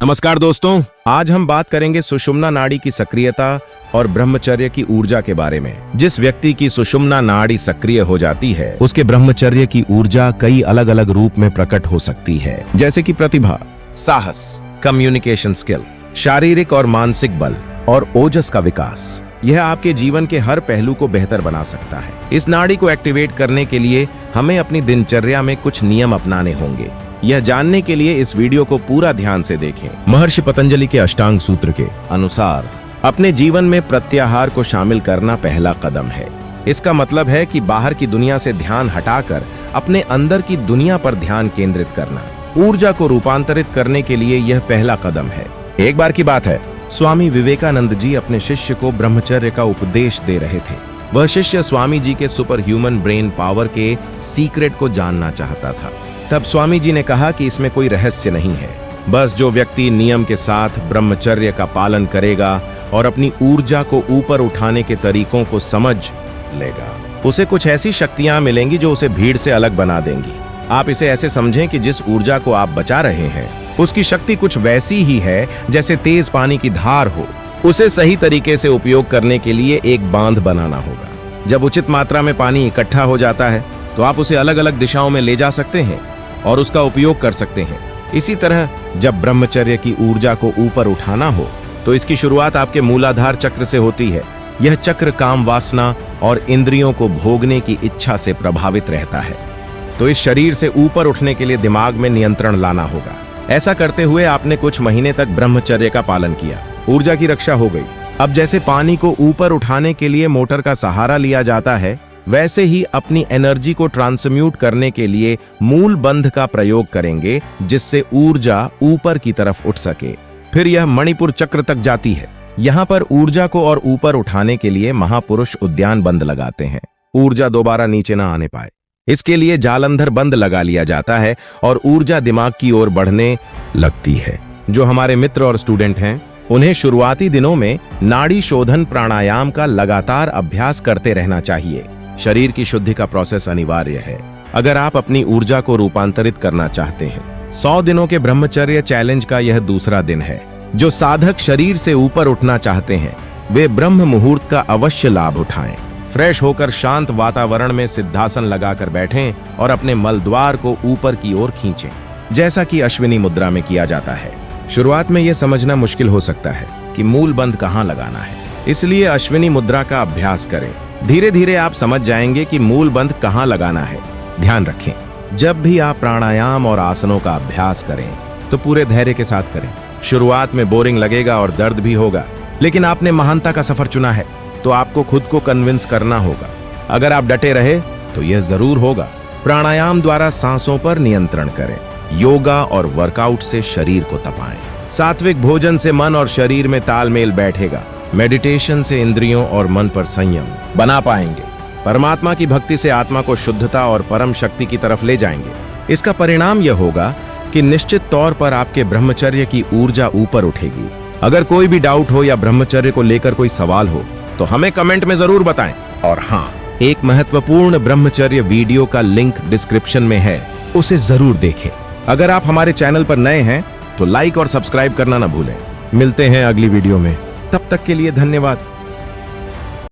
नमस्कार दोस्तों, आज हम बात करेंगे सुषुम्ना नाड़ी की सक्रियता और ब्रह्मचर्य की ऊर्जा के बारे में। जिस व्यक्ति की सुषुम्ना नाड़ी सक्रिय हो जाती है, उसके ब्रह्मचर्य की ऊर्जा कई अलग अलग रूप में प्रकट हो सकती है, जैसे कि प्रतिभा, साहस, कम्युनिकेशन स्किल, शारीरिक और मानसिक बल और ओजस का विकास। यह आपके जीवन के हर पहलू को बेहतर बना सकता है। इस नाड़ी को एक्टिवेट करने के लिए हमें अपनी दिनचर्या में कुछ नियम अपनाने होंगे। यह जानने के लिए इस वीडियो को पूरा ध्यान से देखें। महर्षि पतंजलि के अष्टांग सूत्र के अनुसार अपने जीवन में प्रत्याहार को शामिल करना पहला कदम है। इसका मतलब है कि बाहर की दुनिया से ध्यान हटाकर अपने अंदर की दुनिया पर ध्यान केंद्रित करना। ऊर्जा को रूपांतरित करने के लिए यह पहला कदम है। एक बार की बात है, स्वामी विवेकानंद जी अपने शिष्य को ब्रह्मचर्य का उपदेश दे रहे थे। वह शिष्य स्वामी जी के सुपर ह्यूमन ब्रेन पावर के सीक्रेट को जानना चाहता था। तब स्वामी जी ने कहा कि इसमें कोई रहस्य नहीं है, बस जो व्यक्ति नियम के साथ ब्रह्मचर्य का पालन करेगा और अपनी ऊर्जा को ऊपर उठाने के तरीकों को समझ लेगा, उसे कुछ ऐसी शक्तियां मिलेंगी जो उसे भीड़ से अलग बना देंगी। आप इसे ऐसे समझें कि जिस ऊर्जा को आप बचा रहे हैं, उसकी शक्ति कुछ वैसी ही है जैसे तेज पानी की धार हो। उसे सही तरीके से उपयोग करने के लिए एक बांध बनाना होगा। जब उचित मात्रा में पानी इकट्ठा हो जाता है, तो आप उसे अलग अलग दिशाओं में ले जा सकते हैं और उसका उपयोग कर सकते हैं। इसी तरह जब ब्रह्मचर्य की ऊर्जा को ऊपर उठाना हो, तो इसकी शुरुआत आपके मूलाधार चक्र से होती है। यह चक्र काम वासना और इंद्रियों को भोगने की इच्छा से प्रभावित रहता है। तो इस शरीर से ऊपर उठने के लिए दिमाग में नियंत्रण लाना होगा। ऐसा करते हुए आपने कुछ महीने तक ब्रह्मचर्य का पालन किया, ऊर्जा की रक्षा हो गई। अब जैसे पानी को ऊपर उठाने के लिए मोटर का सहारा लिया जाता है, वैसे ही अपनी एनर्जी को ट्रांसम्यूट करने के लिए मूल बंध का प्रयोग करेंगे, जिससे ऊर्जा ऊपर की तरफ उठ सके। फिर यह मणिपुर चक्र तक जाती है। यहाँ पर ऊर्जा को और ऊपर उठाने के लिए महापुरुष उद्यान बंद लगाते हैं, ऊर्जा दोबारा नीचे न आने पाए। इसके लिए जालंधर बंद लगा लिया जाता है और ऊर्जा दिमाग की ओर बढ़ने लगती है। जो हमारे मित्र और स्टूडेंट हैं, उन्हें शुरुआती दिनों में नाड़ी शोधन प्राणायाम का लगातार अभ्यास करते रहना चाहिए। शरीर की शुद्धि का प्रोसेस अनिवार्य है अगर आप अपनी ऊर्जा को रूपांतरित करना चाहते हैं। 100 दिनों के ब्रह्मचर्य चैलेंज का यह दूसरा दिन है। जो साधक शरीर से ऊपर उठना चाहते हैं, वे ब्रह्म मुहूर्त का अवश्य लाभ उठाएं। फ्रेश होकर शांत वातावरण में सिद्धासन लगाकर बैठें और अपने मलद्वार को ऊपर की ओर खींचें, जैसा कि अश्विनी मुद्रा में किया जाता है। शुरुआत में यह समझना मुश्किल हो सकता है कि मूल बंध कहाँ लगाना है, इसलिए अश्विनी मुद्रा का अभ्यास करें। धीरे धीरे आप समझ जाएंगे कि मूल बंध कहाँ लगाना है। ध्यान रखें, जब भी आप प्राणायाम और आसनों का अभ्यास करें, तो पूरे धैर्य के साथ करें। शुरुआत में बोरिंग लगेगा और दर्द भी होगा, लेकिन आपने महानता का सफर चुना है, तो आपको खुद को कन्विंस करना होगा। अगर आप डटे रहे, तो यह जरूर होगा। प्राणायाम द्वारा सांसों पर नियंत्रण करें। योगा और वर्कआउट से शरीर को तपाएं। सात्विक भोजन से मन और शरीर में तालमेल बैठेगा। मेडिटेशन से इंद्रियों और मन पर संयम बना पाएंगे। परमात्मा की भक्ति से आत्मा को शुद्धता और परम शक्ति की तरफ ले जाएंगे। इसका परिणाम यह होगा कि निश्चित तौर पर आपके ब्रह्मचर्य की ऊर्जा ऊपर उठेगी। अगर कोई भी डाउट हो या ब्रह्मचर्य को लेकर कोई सवाल हो, तो हमें कमेंट में जरूर बताएं। और हाँ, एक महत्वपूर्ण ब्रह्मचर्य वीडियो का लिंक डिस्क्रिप्शन में है, उसे जरूर देखें। अगर आप हमारे चैनल पर नए हैं, तो लाइक और सब्सक्राइब करना ना भूलें। मिलते हैं अगली वीडियो में, तब तक के लिए धन्यवाद।